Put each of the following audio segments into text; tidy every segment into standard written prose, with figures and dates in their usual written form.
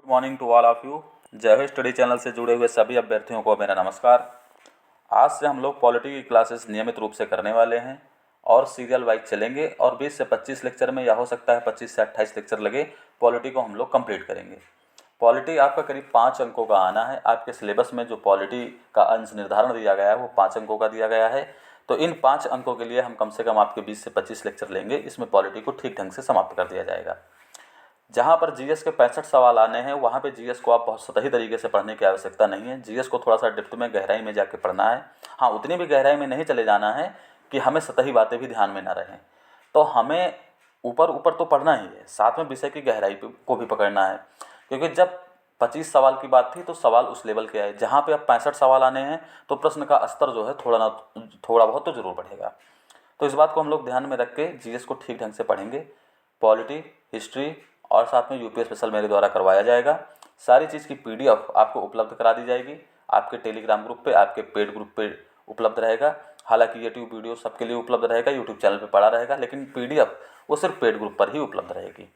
Good morning to all of you. जय हो study channel से जुड़े हुए सभी अभ्यर्थियों को मेरा नमस्कार। आज से हम लोग पॉलिटी की क्लासेस नियमित रूप से करने वाले हैं और सीरियल वाइज चलेंगे और 20 से 25 लेक्चर में या हो सकता है 25 से 28 लेक्चर लगे, पॉलिटी को हम लोग कंप्लीट करेंगे। पॉलिटी आपका करीब 5 अंकों का आना है। आपके सिलेबस में जो पॉलिटी का अंश निर्धारण दिया गया है वो 5 अंकों का दिया गया है। तो इन 5 अंकों के लिए हम कम से कम आपके 20 से 25 लेक्चर लेंगे। इसमें पॉलिटी को ठीक ढंग से समाप्त कर दिया जाएगा। जहाँ पर जीएस के 65 सवाल आने हैं वहाँ पे जीएस को आप बहुत सतही तरीके से पढ़ने की आवश्यकता नहीं है। जीएस को थोड़ा सा डेप्थ में, गहराई में जाके पढ़ना है। हाँ, उतनी भी गहराई में नहीं चले जाना है कि हमें सतही बातें भी ध्यान में ना रहें। तो हमें ऊपर ऊपर तो पढ़ना ही है, साथ में विषय की गहराई को भी पकड़ना है। क्योंकि जब 25 सवाल की बात थी तो सवाल उस लेवल के आए। जहाँ पे अब 65 सवाल आने हैं तो प्रश्न का स्तर जो है थोड़ा बहुत तो जरूर बढ़ेगा। तो इस बात को हम लोग ध्यान में रख के जीएस को ठीक ढंग से पढ़ेंगे। पॉलिटी, हिस्ट्री और साथ में यूपी स्पेशल मेरे द्वारा करवाया जाएगा। सारी चीज़ की पीडीएफ आपको उपलब्ध करा दी जाएगी। आपके टेलीग्राम ग्रुप पे, आपके पेड ग्रुप पे उपलब्ध रहेगा। हालांकि यूट्यूब वीडियो सबके लिए उपलब्ध रहेगा, यूट्यूब चैनल पे पड़ा रहेगा, लेकिन पीडीएफ वो सिर्फ पेड ग्रुप पर ही उपलब्ध रहेगी।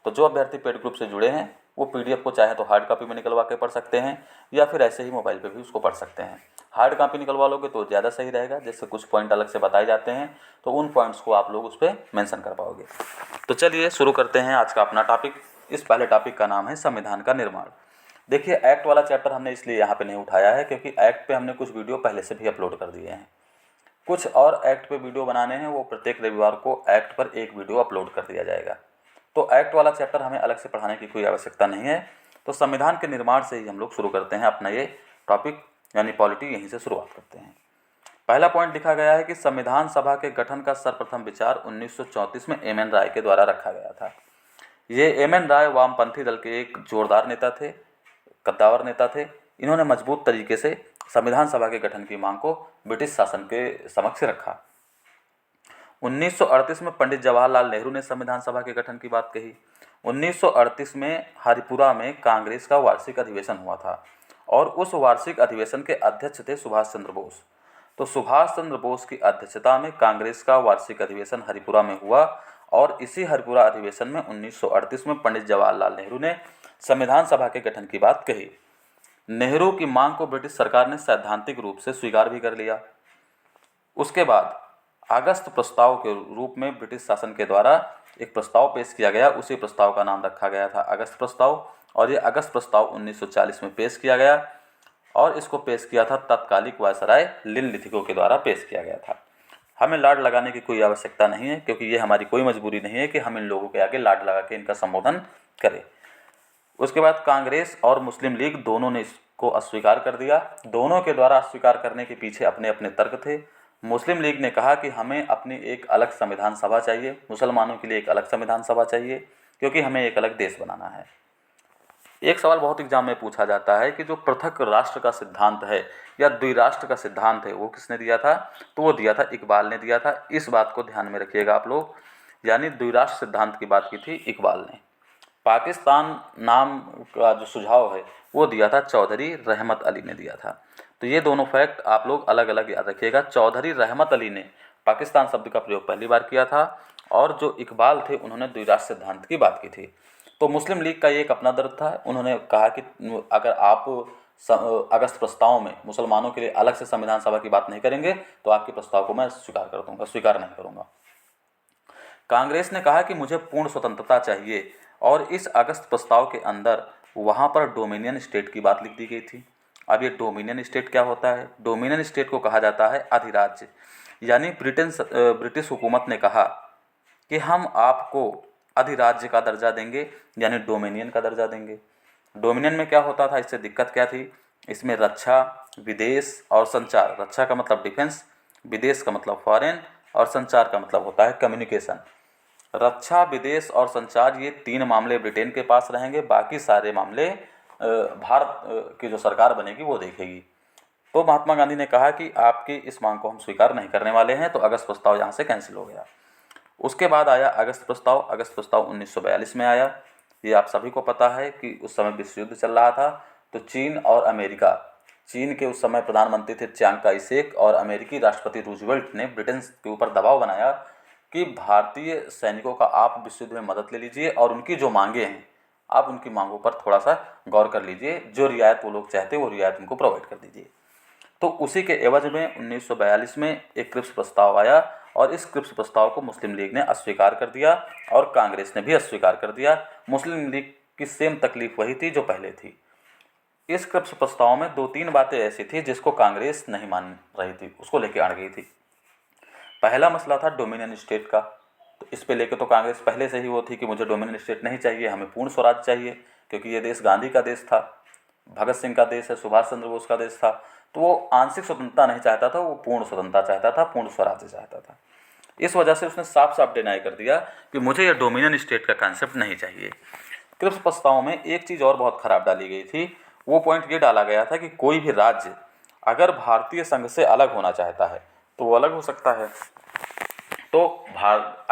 तो जो अभ्यर्थी पेड ग्रुप से जुड़े हैं वो पीडीएफ को चाहे तो हार्ड कॉपी में निकलवा के पढ़ सकते हैं या फिर ऐसे ही मोबाइल पे भी उसको पढ़ सकते हैं। हार्ड कॉपी निकलवा लोगे तो ज़्यादा सही रहेगा, जैसे कुछ पॉइंट अलग से बताए जाते हैं तो उन पॉइंट्स को आप लोग उस पर मेंशन कर पाओगे। तो चलिए शुरू करते हैं आज का अपना टॉपिक। इस पहले टॉपिक का नाम है संविधान का निर्माण। देखिए, एक्ट वाला चैप्टर हमने इसलिए यहाँ पे नहीं उठाया है क्योंकि एक्ट पे हमने कुछ वीडियो पहले से भी अपलोड कर दिए हैं। कुछ और एक्ट पे वीडियो बनाने हैं, वो प्रत्येक रविवार को एक्ट पर एक वीडियो अपलोड कर दिया जाएगा। तो एक्ट वाला चैप्टर हमें अलग से पढ़ाने की कोई आवश्यकता नहीं है। तो संविधान के निर्माण से ही हम लोग शुरू करते हैं अपना ये टॉपिक, यानी पॉलिटी, यहीं से शुरुआत करते हैं। पहला पॉइंट लिखा गया है कि संविधान सभा के गठन का सर्वप्रथम विचार 1934 में एम एन राय के द्वारा रखा गया था। ये एम एन राय वामपंथी दल के एक जोरदार नेता थे, कद्दावर नेता थे। इन्होंने मजबूत तरीके से संविधान सभा के गठन की मांग को ब्रिटिश शासन के समक्ष रखा। 1938 में पंडित जवाहरलाल नेहरू ने संविधान सभा के गठन की बात कही। 1938 में हरिपुरा में कांग्रेस का वार्षिक अधिवेशन हुआ था और उस वार्षिक अधिवेशन के अध्यक्ष थे सुभाष चंद्र बोस। तो सुभाष चंद्र बोस की अध्यक्षता में कांग्रेस का वार्षिक अधिवेशन हरिपुरा में हुआ और इसी हरिपुरा अधिवेशन में 1938 में पंडित जवाहरलाल नेहरू ने संविधान सभा के गठन की बात कही। नेहरू की मांग को ब्रिटिश सरकार ने सैद्धांतिक रूप से स्वीकार भी कर लिया। उसके बाद अगस्त प्रस्ताव के रूप में ब्रिटिश शासन के द्वारा एक प्रस्ताव पेश किया गया। उसी प्रस्ताव का नाम रखा गया था अगस्त प्रस्ताव, और ये अगस्त प्रस्ताव 1940 में पेश किया गया और इसको पेश किया था तत्कालिक वायसराय लिनलिथिगो के द्वारा पेश किया गया था। हमें लाड लगाने की कोई आवश्यकता नहीं है क्योंकि ये हमारी कोई मजबूरी नहीं है कि हम इन लोगों के आगे लाड लगा के इनका संबोधन करें। उसके बाद कांग्रेस और मुस्लिम लीग दोनों ने इसको अस्वीकार कर दिया। दोनों के द्वारा अस्वीकार करने के पीछे अपने अपने तर्क थे। मुस्लिम लीग ने कहा कि हमें अपनी एक अलग संविधान सभा चाहिए, मुसलमानों के लिए एक अलग संविधान सभा चाहिए क्योंकि हमें एक अलग देश बनाना है। एक सवाल बहुत एग्जाम में पूछा जाता है कि जो पृथक राष्ट्र का सिद्धांत है या द्विराष्ट्र का सिद्धांत है वो किसने दिया था? तो वो दिया था इकबाल ने दिया था। इस बात को ध्यान में रखिएगा आप लोग, यानी द्विराष्ट्र सिद्धांत की बात की थी इकबाल ने। पाकिस्तान नाम का जो सुझाव है वो दिया था चौधरी रहमत अली ने दिया था। तो ये दोनों फैक्ट आप लोग अलग अलग याद रखिएगा। चौधरी रहमत अली ने पाकिस्तान शब्द का प्रयोग पहली बार किया था और जो इकबाल थे उन्होंने द्विराष्ट्र सिद्धांत की बात की थी। तो मुस्लिम लीग का ये एक अपना दर्द था। उन्होंने कहा कि अगर आप अगस्त प्रस्ताव में मुसलमानों के लिए अलग से संविधान सभा की बात नहीं करेंगे तो आपके प्रस्ताव को मैं स्वीकार नहीं करूँगा। कांग्रेस ने कहा कि मुझे पूर्ण स्वतंत्रता चाहिए और इस अगस्त प्रस्ताव के अंदर वहाँ पर डोमिनियन स्टेट की बात लिख दी गई थी। अब ये डोमिनियन स्टेट क्या होता है? डोमिनियन स्टेट को कहा जाता है अधिराज्य। यानी ब्रिटिश हुकूमत ने कहा कि हम आपको अधिराज्य का दर्जा देंगे, यानी डोमिनियन का दर्जा देंगे। डोमिनियन में क्या होता था, इससे दिक्कत क्या थी? इसमें रक्षा, विदेश और संचार, रक्षा का मतलब डिफेंस, विदेश का मतलब फॉरेन और संचार का मतलब होता है कम्युनिकेशन। रक्षा, विदेश और संचार ये 3 मामले ब्रिटेन के पास रहेंगे, बाकी सारे मामले भारत की जो सरकार बनेगी वो देखेगी। तो महात्मा गांधी ने कहा कि आपकी इस मांग को हम स्वीकार नहीं करने वाले हैं, तो अगस्त प्रस्ताव यहाँ से कैंसिल हो गया। उसके बाद आया अगस्त प्रस्ताव। अगस्त प्रस्ताव 1942 में आया। ये आप सभी को पता है कि उस समय विश्व युद्ध चल रहा था। तो चीन और अमेरिका, चीन के उस समय प्रधानमंत्री थे चियांग काई शेक और अमेरिकी राष्ट्रपति रूजवेल्ट ने ब्रिटेन के ऊपर दबाव बनाया कि भारतीय सैनिकों का आप विश्व युद्ध में मदद ले लीजिए और उनकी जो मांगे हैं आप उनकी मांगों पर थोड़ा सा गौर कर लीजिए, जो रियायत वो लोग चाहते हैं वो रियायत उनको प्रोवाइड कर दीजिए। तो उसी के एवज में 1942 में एक क्रिप्स प्रस्ताव आया और इस क्रिप्स प्रस्ताव को मुस्लिम लीग ने अस्वीकार कर दिया और कांग्रेस ने भी अस्वीकार कर दिया। मुस्लिम लीग की सेम तकलीफ वही थी जो पहले थी। इस क्रिप्स प्रस्ताव में 2-3 बातें ऐसी थी जिसको कांग्रेस नहीं मान रही थी, उसको लेके अड़ गई थी। पहला मसला था डोमिनियन स्टेट का। तो इस पे लेके तो कांग्रेस पहले से ही वो थी कि मुझे डोमिनियन स्टेट नहीं चाहिए, हमें पूर्ण स्वराज चाहिए, क्योंकि ये देश गांधी का देश था, भगत सिंह का देश है, सुभाष चंद्र बोस का देश था। तो वो आंशिक स्वतंत्रता नहीं चाहता था, वो पूर्ण स्वतंत्रता चाहता था, पूर्ण स्वराज्य चाहता था। इस वजह से उसने साफ साफ डिनाई कर दिया कि मुझे यह डोमिनियन स्टेट का कॉन्सेप्ट नहीं चाहिए। क्रिप्स प्रस्ताव में एक चीज़ और बहुत खराब डाली गई थी, वो पॉइंट ये डाला गया था कि कोई भी राज्य अगर भारतीय संघ से अलग होना चाहता है तो वो अलग हो सकता है। तो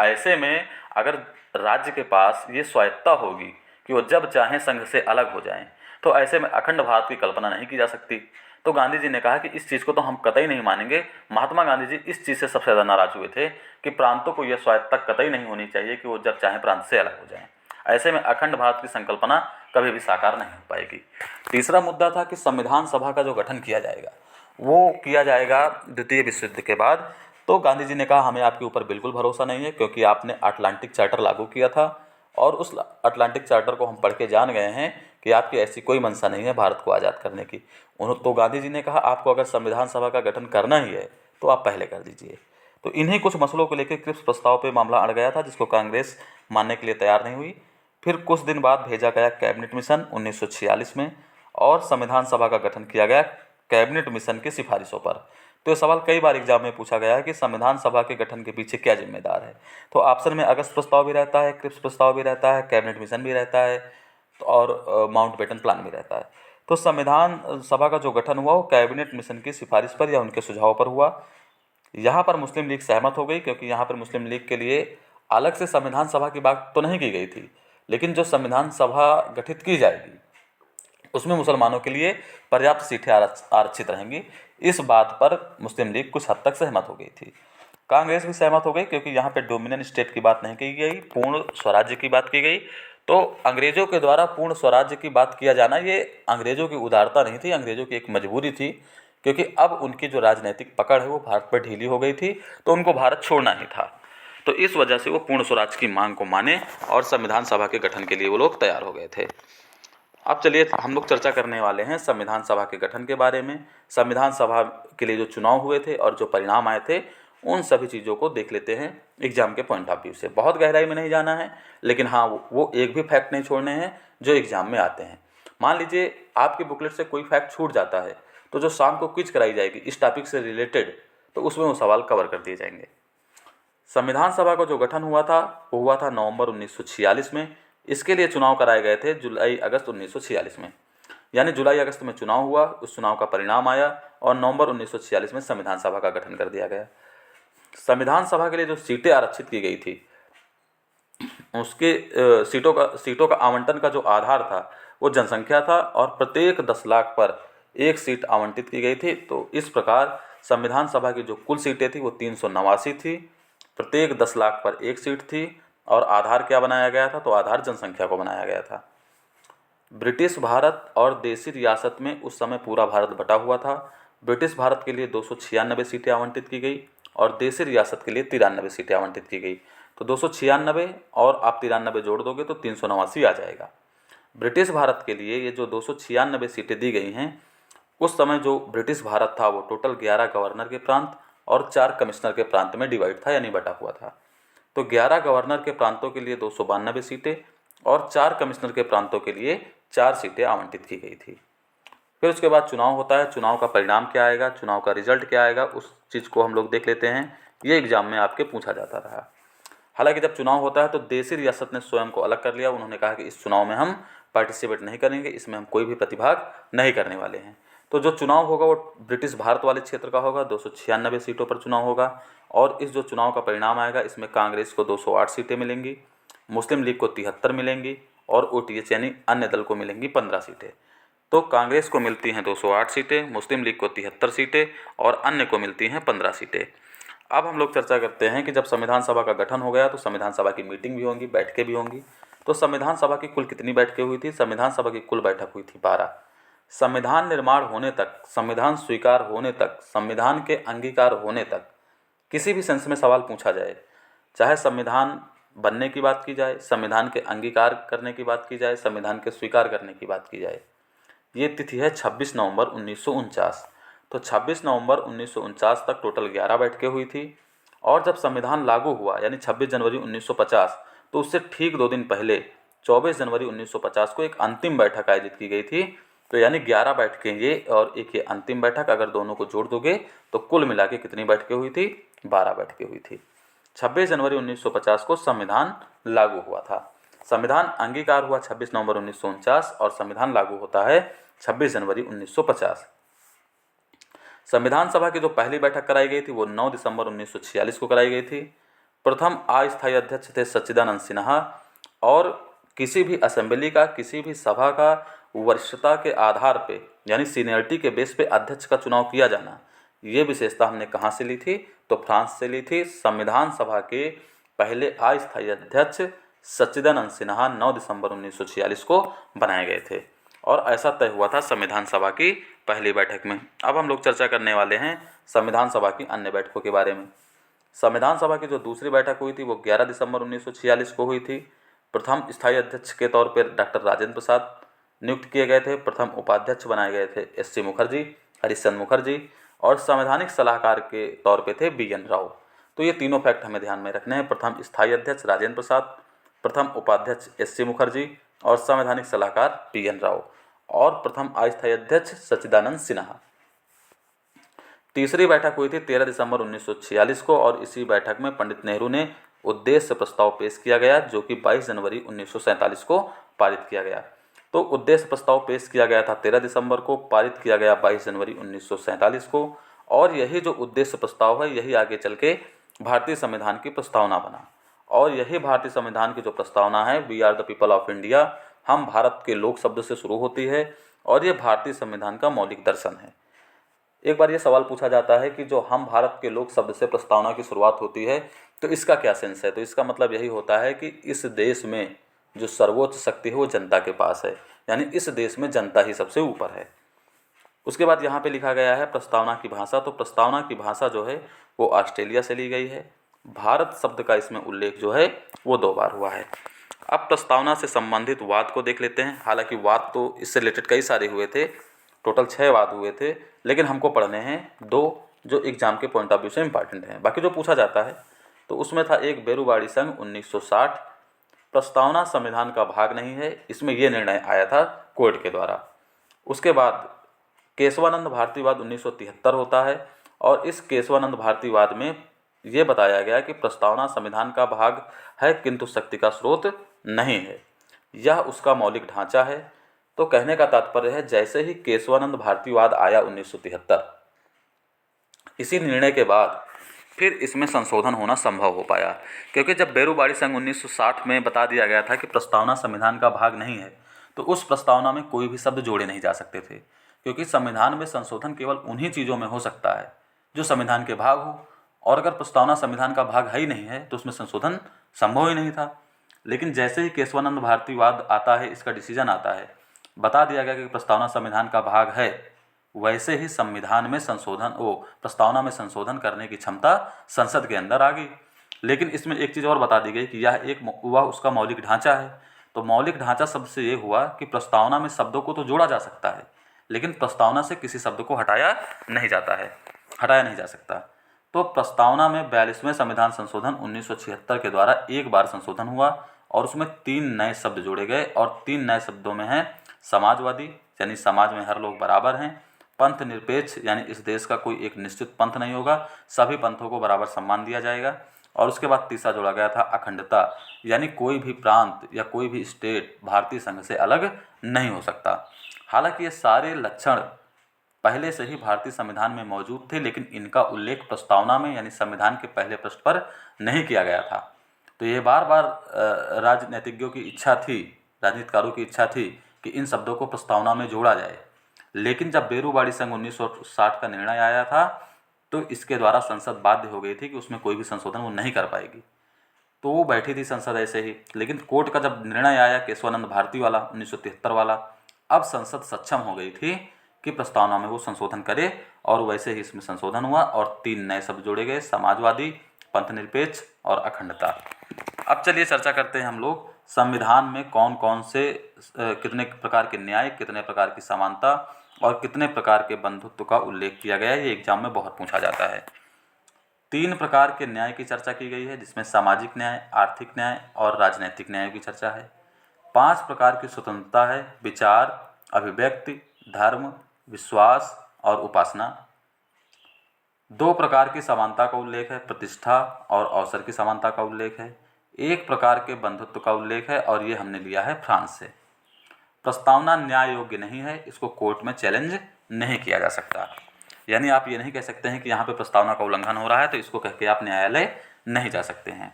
ऐसे में अगर राज्य के पास ये स्वायत्ता होगी कि वो जब चाहें संघ से अलग हो जाएं, तो ऐसे में अखंड भारत की कल्पना नहीं की जा सकती। तो गांधी जी ने कहा कि इस चीज़ को तो हम कतई नहीं मानेंगे। महात्मा गांधी जी इस चीज़ से सबसे ज़्यादा नाराज हुए थे कि प्रांतों को यह स्वायत्ता कतई नहीं होनी चाहिए कि वो जब चाहें प्रांत से अलग हो जाएं। ऐसे में अखंड भारत की संकल्पना कभी भी साकार नहीं हो पाएगी। तीसरा मुद्दा था कि संविधान सभा का जो गठन किया जाएगा वो किया जाएगा द्वितीय विश्व युद्ध के बाद। तो गांधी जी ने कहा हमें आपके ऊपर बिल्कुल भरोसा नहीं है, क्योंकि आपने अटलांटिक चार्टर लागू किया था और उस अटलांटिक चार्टर को हम पढ़ के जान गए हैं कि आपकी ऐसी कोई मंशा नहीं है भारत को आज़ाद करने की। तो गांधी जी ने कहा आपको अगर संविधान सभा का गठन करना ही है तो आप पहले कर दीजिए। तो इन्हीं कुछ मसलों को लेकर क्रिप्स प्रस्ताव पे मामला अड़ गया था, जिसको कांग्रेस मानने के लिए तैयार नहीं हुई। फिर कुछ दिन बाद भेजा गया कैबिनेट मिशन 1946 में और संविधान सभा का गठन किया गया कैबिनेट मिशन की सिफारिशों पर। तो ये सवाल कई बार एग्जाम में पूछा गया है कि संविधान सभा के गठन के पीछे क्या जिम्मेदार है। तो ऑप्शन में अगस्त प्रस्ताव भी रहता है, क्रिप्स प्रस्ताव भी रहता है, कैबिनेट मिशन भी रहता है और माउंटबेटन प्लान भी रहता है। तो संविधान सभा का जो गठन हुआ वो कैबिनेट मिशन की सिफारिश पर या उनके सुझाव पर हुआ। यहाँ पर मुस्लिम लीग सहमत हो गई, क्योंकि यहाँ पर मुस्लिम लीग के लिए अलग से संविधान सभा की बात तो नहीं की गई थी, लेकिन जो संविधान सभा गठित की जाएगी उसमें मुसलमानों के लिए पर्याप्त सीटें आरक्षित रहेंगी। इस बात पर मुस्लिम लीग कुछ हद तक सहमत हो गई थी। कांग्रेस भी सहमत हो गई, क्योंकि यहाँ पे डोमिनियन स्टेट की बात नहीं की गई, पूर्ण स्वराज्य की बात की गई। तो अंग्रेज़ों के द्वारा पूर्ण स्वराज्य की बात किया जाना ये अंग्रेज़ों की उदारता नहीं थी, अंग्रेज़ों की एक मजबूरी थी, क्योंकि अब उनकी जो राजनीतिक पकड़ है वो भारत पर ढीली हो गई थी, तो उनको भारत छोड़ना ही था। तो इस वजह से वो पूर्ण स्वराज की मांग को माने और संविधान सभा के गठन के लिए वो लोग तैयार हो गए थे। अब चलिए हम लोग चर्चा करने वाले हैं संविधान सभा के गठन के बारे में। संविधान सभा के लिए जो चुनाव हुए थे और जो परिणाम आए थे उन सभी चीज़ों को देख लेते हैं एग्जाम के पॉइंट ऑफ व्यू से। बहुत गहराई में नहीं जाना है, लेकिन हाँ वो एक भी फैक्ट नहीं छोड़ने हैं जो एग्जाम में आते हैं। मान लीजिए आपकी बुकलेट से कोई फैक्ट छूट जाता है, तो जो शाम को क्विज कराई जाएगी इस टॉपिक से रिलेटेड, तो उसमें वो सवाल कवर कर दिए जाएंगे। संविधान सभा का जो गठन हुआ था वो हुआ था नवंबर 1946 में। इसके लिए चुनाव कराए गए थे जुलाई अगस्त 1946 में, यानी जुलाई अगस्त में चुनाव हुआ, उस चुनाव का परिणाम आया और नवंबर 1946 में संविधान सभा का गठन कर दिया गया। संविधान सभा के लिए जो सीटें आरक्षित की गई थी उसके सीटों का आवंटन का जो आधार था वो जनसंख्या था और प्रत्येक 10 लाख पर एक सीट आवंटित की गई थी। तो इस प्रकार संविधान सभा की जो कुल सीटें थी वो 389 थी, प्रत्येक 10 लाख पर एक सीट थी और आधार क्या बनाया गया था, तो आधार जनसंख्या को बनाया गया था। ब्रिटिश भारत और देशी रियासत में उस समय पूरा भारत बटा हुआ था। ब्रिटिश भारत के लिए 296 सीटें आवंटित की गई और देशी रियासत के लिए 93 सीटें आवंटित की गई। तो 296 और आप 93 जोड़ दोगे तो 389 आ जाएगा। ब्रिटिश भारत के लिए ये जो 296 सीटें दी गई हैं, उस समय जो ब्रिटिश भारत था वो टोटल 11 गवर्नर के प्रांत और 4 कमिश्नर के प्रांत में डिवाइड था, यानी बटा हुआ था। तो 11 गवर्नर के प्रांतों के लिए 292 सीटें और 4 कमिश्नर के प्रांतों के लिए 4 सीटें आवंटित की गई थी। फिर उसके बाद चुनाव होता है। चुनाव का परिणाम क्या आएगा, चुनाव का रिजल्ट क्या आएगा, उस चीज़ को हम लोग देख लेते हैं। ये एग्जाम में आपके पूछा जाता रहा। हालांकि जब चुनाव होता है तो देशी रियासत ने स्वयं को अलग कर लिया। उन्होंने कहा कि इस चुनाव में हम पार्टिसिपेट नहीं करेंगे, इसमें हम कोई भी प्रतिभाग नहीं करने वाले हैं। तो जो चुनाव होगा वो ब्रिटिश भारत वाले क्षेत्र का होगा, 296 सीटों पर चुनाव होगा और इस जो चुनाव का परिणाम आएगा इसमें कांग्रेस को 208 सीटें मिलेंगी, मुस्लिम लीग को 73 मिलेंगी और OTH यानी अन्य दल को मिलेंगी 15 सीटें। तो कांग्रेस को मिलती हैं 208 सीटें, मुस्लिम लीग को 73 सीटें और अन्य को मिलती हैं 15 सीटें। अब हम लोग चर्चा करते हैं कि जब संविधान सभा का गठन हो गया तो संविधान सभा की मीटिंग भी होंगी, बैठकें भी होंगी। तो संविधान सभा की कुल कितनी बैठकें हुई थी? संविधान सभा की कुल बैठक हुई थी 12। संविधान निर्माण होने तक, संविधान स्वीकार होने तक, संविधान के अंगीकार होने तक किसी भी सेंस में सवाल पूछा जाए, चाहे संविधान बनने की बात की जाए, संविधान के अंगीकार करने की बात की जाए, संविधान के स्वीकार करने की बात की जाए, ये तिथि है 26 नवंबर 1949। तो 26 नवंबर 1949 तक टोटल 11 बैठकें हुई थी। और जब संविधान लागू हुआ यानी 26 जनवरी 1950, तो उससे ठीक 2 दिन पहले 24 जनवरी 1950 को एक अंतिम बैठक आयोजित की गई थी। तो यानी 11 बैठकें ये और एक ये अंतिम बैठक, अगर दोनों को जोड़ दोगे तो कुल मिला के कितनी बैठकें हुई थी? 12 बैठकें हुई थी। 26 जनवरी 1950 को संविधान लागू हुआ था। संविधान अंगीकार हुआ 26 नवंबर 1949 और संविधान लागू होता है 26 जनवरी 1950। संविधान सभा की जो पहली बैठक कराई गई थी वो 9 दिसंबर 1946 को कराई गई थी। प्रथम अस्थायी अध्यक्ष थे सच्चिदानंद सिन्हा। और किसी भी असेंबली का, किसी भी सभा का वरिष्ठता के आधार पे यानी सीनियरिटी के बेस पे अध्यक्ष का चुनाव किया जाना, ये विशेषता हमने कहाँ से ली थी? तो फ्रांस से ली थी। संविधान सभा के पहले अस्थायी अध्यक्ष सच्चिदानंद सिन्हा 9 दिसंबर 1946 को बनाए गए थे और ऐसा तय हुआ था संविधान सभा की पहली बैठक में। अब हम लोग चर्चा करने वाले हैं संविधान सभा की अन्य बैठकों के बारे में। संविधान सभा की जो दूसरी बैठक हुई थी वो 11 दिसंबर 1946 को हुई थी। प्रथम स्थायी अध्यक्ष के तौर पर डॉक्टर राजेंद्र प्रसाद नियुक्त किए गए थे। प्रथम उपाध्यक्ष बनाए गए थे एस.सी. मुखर्जी, हरिश्चंद्र मुखर्जी, और संवैधानिक सलाहकार के तौर पे थे बी.एन. राव। तो ये तीनों फैक्ट हमें ध्यान में रखने हैं। प्रथम स्थायी अध्यक्ष राजेंद्र प्रसाद, प्रथम उपाध्यक्ष एस.सी. मुखर्जी और संवैधानिक सलाहकार बी.एन. राव, और प्रथम अस्थायी अध्यक्ष सच्चिदानंद सिन्हा। तीसरी बैठक हुई थी 13 दिसंबर 1946 को और इसी बैठक में पंडित नेहरू ने उद्देश्य प्रस्ताव पेश किया गया जो कि 22 जनवरी 1947 को पारित किया गया। तो उद्देश्य प्रस्ताव पेश किया गया था 13 दिसंबर को, पारित किया गया 22 जनवरी 1947 को। और यही जो उद्देश्य प्रस्ताव है यही आगे चल के भारतीय संविधान की प्रस्तावना बना। और यही भारतीय संविधान की जो प्रस्तावना है, we are the people of India, हम भारत के लोग शब्द से शुरू होती है और ये भारतीय संविधान का मौलिक दर्शन है। एक बार ये सवाल पूछा जाता है कि जो हम भारत के लोग शब्द से प्रस्तावना की शुरुआत होती है तो इसका क्या सेंस है? तो इसका मतलब यही होता है कि इस देश में जो सर्वोच्च शक्ति है वो जनता के पास है, यानी इस देश में जनता ही सबसे ऊपर है। उसके बाद यहाँ पे लिखा गया है प्रस्तावना की भाषा। तो प्रस्तावना की भाषा जो है वो ऑस्ट्रेलिया से ली गई है। भारत शब्द का इसमें उल्लेख जो है वो 2 बार हुआ है। अब प्रस्तावना से संबंधित वाद को देख लेते हैं। हालांकि वाद तो इससे रिलेटेड कई सारे हुए थे, टोटल 6 वाद हुए थे, लेकिन हमको पढ़ने हैं 2 जो एग्जाम के पॉइंट ऑफ व्यू से इम्पॉर्टेंट हैं। बाकी जो पूछा जाता है तो उसमें था एक बेरुवाड़ी संघ 1960। प्रस्तावना संविधान का भाग नहीं है, इसमें यह निर्णय आया था कोर्ट के द्वारा। उसके बाद केशवानंद भारतीवाद 1973 होता है और इस केशवानंद भारतीवाद में ये बताया गया कि प्रस्तावना संविधान का भाग है किंतु शक्ति का स्रोत नहीं है, यह उसका मौलिक ढांचा है। तो कहने का तात्पर्य है जैसे ही केशवानंद भारतीवाद आया 1973, इसी निर्णय के बाद फिर इसमें संशोधन होना संभव हो पाया, क्योंकि जब बेरुवाड़ी संघ 1960 में बता दिया गया था कि प्रस्तावना संविधान का भाग नहीं है तो उस प्रस्तावना में कोई भी शब्द जोड़े नहीं जा सकते थे, क्योंकि संविधान में संशोधन केवल उन्हीं चीज़ों में हो सकता है जो संविधान के भाग हो, और अगर प्रस्तावना संविधान का भाग है ही नहीं है तो उसमें संशोधन संभव ही नहीं था। लेकिन जैसे ही केशवानंद भारतीवाद आता है, इसका डिसीजन आता है, बता दिया गया कि प्रस्तावना संविधान का भाग है, वैसे ही संविधान में संशोधन प्रस्तावना में संशोधन करने की क्षमता संसद के अंदर आ गई। लेकिन इसमें एक चीज़ और बता दी गई कि वह उसका मौलिक ढांचा है। तो मौलिक ढांचा शब्द से ये हुआ कि प्रस्तावना में शब्दों को तो जोड़ा जा सकता है, लेकिन प्रस्तावना से किसी शब्द को हटाया नहीं जा सकता। तो प्रस्तावना में 42वें संविधान संशोधन 1976 के द्वारा एक बार संशोधन हुआ और उसमें 3 नए शब्द जोड़े गए, और 3 नए शब्दों में हैं समाजवादी, यानी समाज में हर लोग बराबर हैं, पंथ निरपेक्ष, यानी इस देश का कोई एक निश्चित पंथ नहीं होगा, सभी पंथों को बराबर सम्मान दिया जाएगा, और उसके बाद तीसरा जोड़ा गया था अखंडता, यानी कोई भी प्रांत या कोई भी स्टेट भारतीय संघ से अलग नहीं हो सकता। हालांकि ये सारे लक्षण पहले से ही भारतीय संविधान में मौजूद थे, लेकिन इनका उल्लेख प्रस्तावना में यानी संविधान के पहले पृष्ठ पर नहीं किया गया था। तो ये बार बार राजनीतिज्ञों की इच्छा थी, राजनीतिकारों की इच्छा थी कि इन शब्दों को प्रस्तावना में जोड़ा जाए, लेकिन जब बेरुवाड़ी संघ 1960 का निर्णय आया था तो इसके द्वारा संसद बाध्य हो गई थी कि उसमें कोई भी संशोधन वो नहीं कर पाएगी। तो वो बैठी थी संसद ऐसे ही, लेकिन कोर्ट का जब निर्णय आया केशवानंद भारती वाला 1973 वाला, अब संसद सक्षम हो गई थी कि प्रस्तावना में वो संशोधन करे, और वैसे ही इसमें संशोधन हुआ और 3 नए शब्द जोड़े गए, समाजवादी, पंथनिरपेक्ष और अखंडता। अब चलिए चर्चा करते हैं हम लोग संविधान में कौन कौन से कितने प्रकार के न्याय, कितने प्रकार की समानता और कितने प्रकार के बंधुत्व का उल्लेख किया गया है। ये एग्जाम में बहुत पूछा जाता है। 3 प्रकार के न्याय की चर्चा की गई है, जिसमें सामाजिक न्याय, आर्थिक न्याय और राजनैतिक न्याय की चर्चा है। 5 प्रकार की स्वतंत्रता है, विचार, अभिव्यक्ति, धर्म, विश्वास और उपासना। 2 प्रकार की समानता का उल्लेख है, प्रतिष्ठा और अवसर की समानता का उल्लेख है। 1 प्रकार के बंधुत्व का उल्लेख है, और ये हमने लिया है फ्रांस से। प्रस्तावना न्याय योग्य नहीं है, इसको कोर्ट में चैलेंज नहीं किया जा सकता। यानी आप ये नहीं कह सकते हैं कि यहाँ पे प्रस्तावना का उल्लंघन हो रहा है तो इसको कह के आप न्यायालय नहीं जा सकते हैं।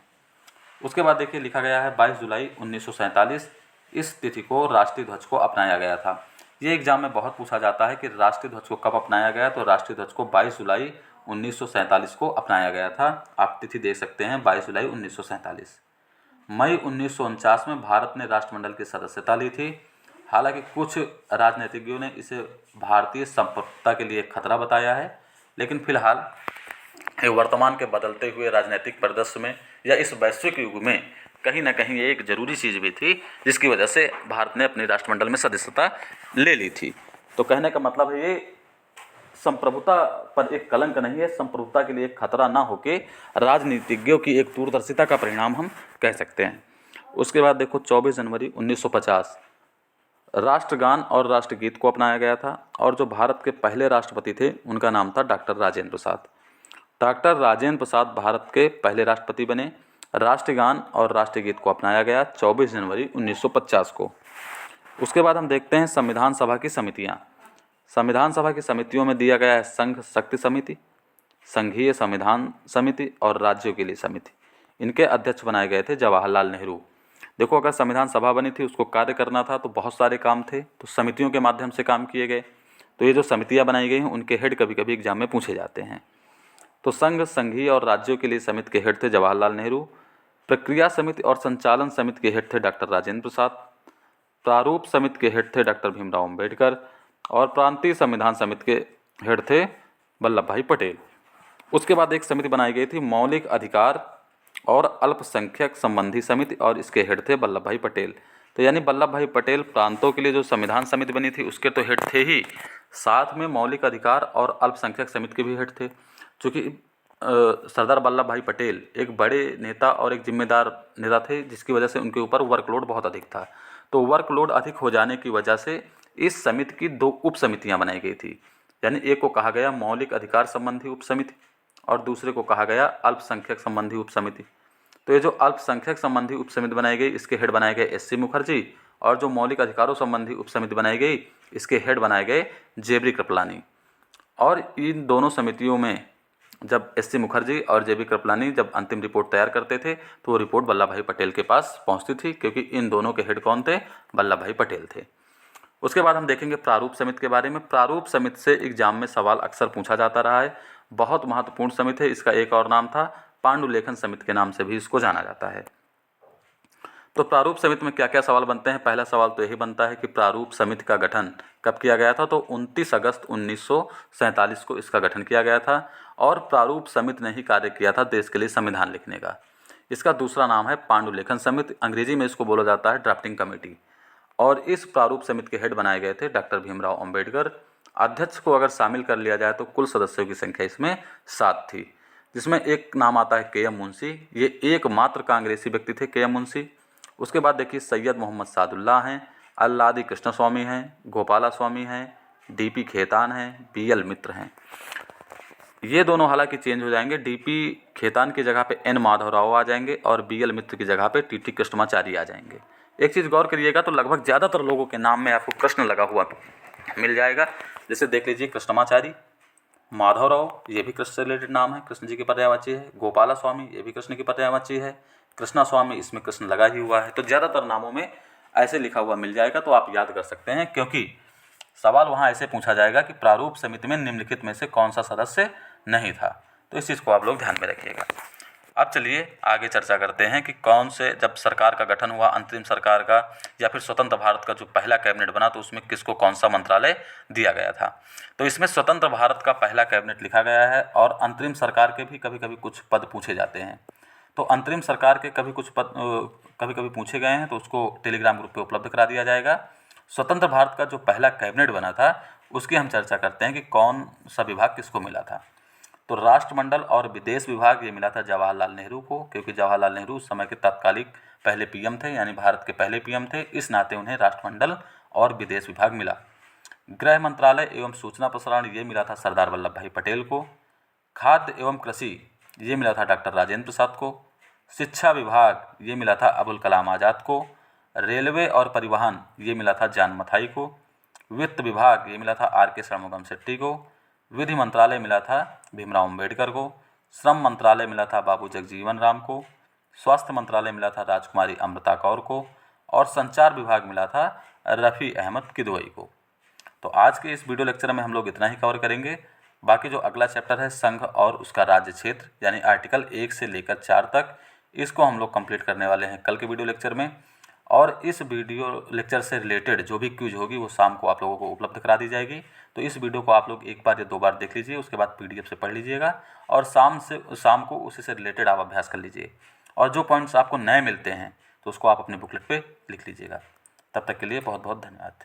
उसके बाद देखिए लिखा गया है 22 जुलाई 1947, इस तिथि को राष्ट्रीय ध्वज को अपनाया गया था। ये एग्जाम में बहुत पूछा जाता है कि राष्ट्रीय ध्वज को कब अपनाया गया, तो राष्ट्रीय ध्वज को 22 जुलाई 1947 को अपनाया गया था। आप तिथि देख सकते हैं 22 जुलाई 1947। मई 1949 में भारत ने राष्ट्रमंडल की सदस्यता ली थी। हालांकि कुछ राजनीतिज्ञों ने इसे भारतीय संप्रभुता के लिए खतरा बताया है, लेकिन फिलहाल वर्तमान के बदलते हुए राजनीतिक परिदृश्य में या इस वैश्विक युग में कहीं ना कहीं ये एक ज़रूरी चीज़ भी थी, जिसकी वजह से भारत ने अपनी राष्ट्रमंडल में सदस्यता ले ली थी। तो कहने का मतलब है ये संप्रभुता पर एक कलंक नहीं है, संप्रभुता के लिए एक खतरा ना होके राजनीतिज्ञों की एक दूरदर्शिता का परिणाम हम कह सकते हैं। उसके बाद देखो 24 जनवरी 1950 राष्ट्रगान और राष्ट्रगीत को अपनाया गया था, और जो भारत के पहले राष्ट्रपति थे उनका नाम था डॉक्टर राजेंद्र प्रसाद। डॉक्टर राजेंद्र प्रसाद भारत के पहले राष्ट्रपति बने। राष्ट्रगान और राष्ट्रगीत को अपनाया गया 24 जनवरी 1950 को। उसके बाद हम देखते हैं संविधान सभा की समितियां। संविधान सभा की समितियों में दिया गया है संघ शक्ति समिति, संघीय संविधान समिति और राज्यों के लिए समिति। इनके अध्यक्ष बनाए गए थे जवाहरलाल नेहरू। देखो अगर संविधान सभा बनी थी, उसको कार्य करना था तो बहुत सारे काम थे, तो समितियों के माध्यम से काम किए गए। तो ये जो समितियां बनाई गई हैं उनके हेड कभी कभी एग्जाम में पूछे जाते हैं। तो संघ, संघीय और राज्यों के लिए समिति के हेड थे जवाहरलाल नेहरू। प्रक्रिया समिति और संचालन समिति के हेड थे डॉक्टर राजेंद्र प्रसाद। प्रारूप समिति के हेड थे डॉक्टर भीमराव अम्बेडकर, और प्रांतीय संविधान समिति के हेड थे वल्लभ भाई पटेल। उसके बाद एक समिति बनाई गई थी मौलिक अधिकार और अल्पसंख्यक संबंधी समिति, और इसके हेड थे वल्लभ भाई पटेल। तो यानी वल्लभ भाई पटेल प्रांतों के लिए जो संविधान समिति बनी थी उसके तो हेड थे ही, साथ में मौलिक अधिकार और अल्पसंख्यक समिति के भी हेड थे। चूँकि सरदार वल्लभ भाई पटेल एक बड़े नेता और एक जिम्मेदार नेता थे, जिसकी वजह से उनके ऊपर वर्कलोड बहुत अधिक था। तो वर्कलोड अधिक हो जाने की वजह से इस समिति की 2 उप समितियाँ बनाई गई थी। यानी एक को कहा गया मौलिक अधिकार संबंधी उप समिति और दूसरे को कहा गया अल्पसंख्यक संबंधी उप समिति। तो ये जो अल्पसंख्यक संबंधी उप समिति बनाई गई, इसके हेड बनाए गए एस.सी. मुखर्जी, और जो मौलिक अधिकारों संबंधी उप समिति बनाई गई, इसके हेड बनाए गए जे.बी. कृपलानी। और इन दोनों समितियों में जब एस.सी. मुखर्जी और जे.बी. कृपलानी जब अंतिम रिपोर्ट तैयार करते थे तो वो रिपोर्ट वल्लभ भाई पटेल के पास पहुंचती थी, क्योंकि इन दोनों के हेड कौन थे? वल्लभ भाई पटेल थे। उसके बाद हम देखेंगे प्रारूप समिति के बारे में। प्रारूप समिति से एग्जाम में सवाल अक्सर पूछा जाता रहा है, बहुत महत्वपूर्ण समिति है। इसका एक और नाम था पांडुलेखन समिति के नाम से भी इसको जाना जाता है। तो प्रारूप समिति में क्या क्या सवाल बनते हैं? पहला सवाल तो यही बनता है कि प्रारूप समिति का गठन कब किया गया था? तो 29 अगस्त 1947 को इसका गठन किया गया था, और प्रारूप समिति ने ही कार्य किया था देश के लिए संविधान लिखने का। इसका दूसरा नाम है पांडुलेखन समिति, अंग्रेजी में इसको बोला जाता है ड्राफ्टिंग कमेटी। और इस प्रारूप समिति के हेड बनाए गए थे डॉक्टर भीमराव अम्बेडकर। अध्यक्ष को अगर शामिल कर लिया जाए तो कुल सदस्यों की संख्या इसमें 7 थी, जिसमें एक नाम आता है के.एम. मुंशी। ये एकमात्र कांग्रेसी व्यक्ति थे के.एम. मुंशी। उसके बाद देखिए सैयद मोहम्मद सादुल्लाह हैं, अल्लादी कृष्ण स्वामी हैं, गोपाला स्वामी हैं, डी.पी. खेतान हैं, बी.एल. मित्र हैं। ये दोनों हालांकि चेंज हो जाएंगे, डी.पी. खेतान की जगह पे एन माधव राव आ जाएंगे और बी.एल. मित्र की जगह पे टी.टी. कृष्णमाचारी आ जाएंगे। एक चीज़ गौर करिएगा तो लगभग ज़्यादातर लोगों के नाम में आपको कृष्ण लगा हुआ मिल जाएगा। जैसे देख लीजिए कृष्णमाचारी, माधवराव, ये भी कृष्ण से रिलेटेड नाम है, कृष्ण जी की पर्यायवाची है। गोपाला स्वामी, ये भी कृष्ण की पर्यायवाची है। कृष्णा स्वामी, इसमें कृष्ण लगा ही हुआ है। तो ज़्यादातर नामों में ऐसे लिखा हुआ मिल जाएगा, तो आप याद कर सकते हैं, क्योंकि सवाल वहाँ ऐसे पूछा जाएगा कि प्रारूप समिति में निम्नलिखित में से कौन सा सदस्य नहीं था। तो इस चीज़ को आप लोग ध्यान में रखिएगा। अब चलिए आगे चर्चा करते हैं कि कौन से, जब सरकार का गठन हुआ, अंतरिम सरकार का या फिर स्वतंत्र भारत का जो पहला कैबिनेट बना, तो उसमें किसको कौन सा मंत्रालय दिया गया था। तो इसमें स्वतंत्र भारत का पहला कैबिनेट लिखा गया है और अंतरिम सरकार के भी कभी कभी कुछ पद पूछे जाते हैं। तो अंतरिम सरकार के कभी कुछ पद कभी कभी पूछे गए हैं, तो उसको टेलीग्राम ग्रुप पे उपलब्ध करा दिया जाएगा। स्वतंत्र भारत का जो पहला कैबिनेट बना था उसकी हम चर्चा करते हैं कि कौन सा विभाग किसको मिला था। तो राष्ट्रमंडल और विदेश विभाग ये मिला था जवाहरलाल नेहरू को, क्योंकि जवाहरलाल नेहरू उस समय के तत्कालिक पहले पीएम थे, यानी भारत के पहले पीएम थे, इस नाते उन्हें राष्ट्रमंडल और विदेश विभाग मिला। गृह मंत्रालय एवं सूचना प्रसारण ये मिला था सरदार वल्लभ भाई पटेल को। खाद्य एवं कृषि ये मिला था डॉक्टर राजेंद्र प्रसाद को। शिक्षा विभाग ये मिला था अबुल कलाम आज़ाद को। रेलवे और परिवहन ये मिला था जान मथाई को। वित्त विभाग ये मिला था आर.के. षणमुगम शेट्टी को। विधि मंत्रालय मिला था भीमराव अम्बेडकर को। श्रम मंत्रालय मिला था बाबू जगजीवन राम को। स्वास्थ्य मंत्रालय मिला था राजकुमारी अमृता कौर को। और संचार विभाग मिला था रफ़ी अहमद किदवई को। तो आज के इस वीडियो लेक्चर में हम लोग इतना ही कवर करेंगे। बाकी जो अगला चैप्टर है संघ और उसका राज्य क्षेत्र, यानी आर्टिकल 1 से लेकर 4 तक, इसको हम लोग कंप्लीट करने वाले हैं कल के वीडियो लेक्चर में। और इस वीडियो लेक्चर से रिलेटेड जो भी क्विज होगी वो शाम को आप लोगों को उपलब्ध करा दी जाएगी। तो इस वीडियो को आप लोग एक बार या 2 बार देख लीजिए, उसके बाद पीडीएफ से पढ़ लीजिएगा और शाम को उसी से रिलेटेड आप अभ्यास कर लीजिए। और जो पॉइंट्स आपको नए मिलते हैं तो उसको आप अपने बुकलेट पे लिख लीजिएगा। तब तक के लिए बहुत बहुत धन्यवाद।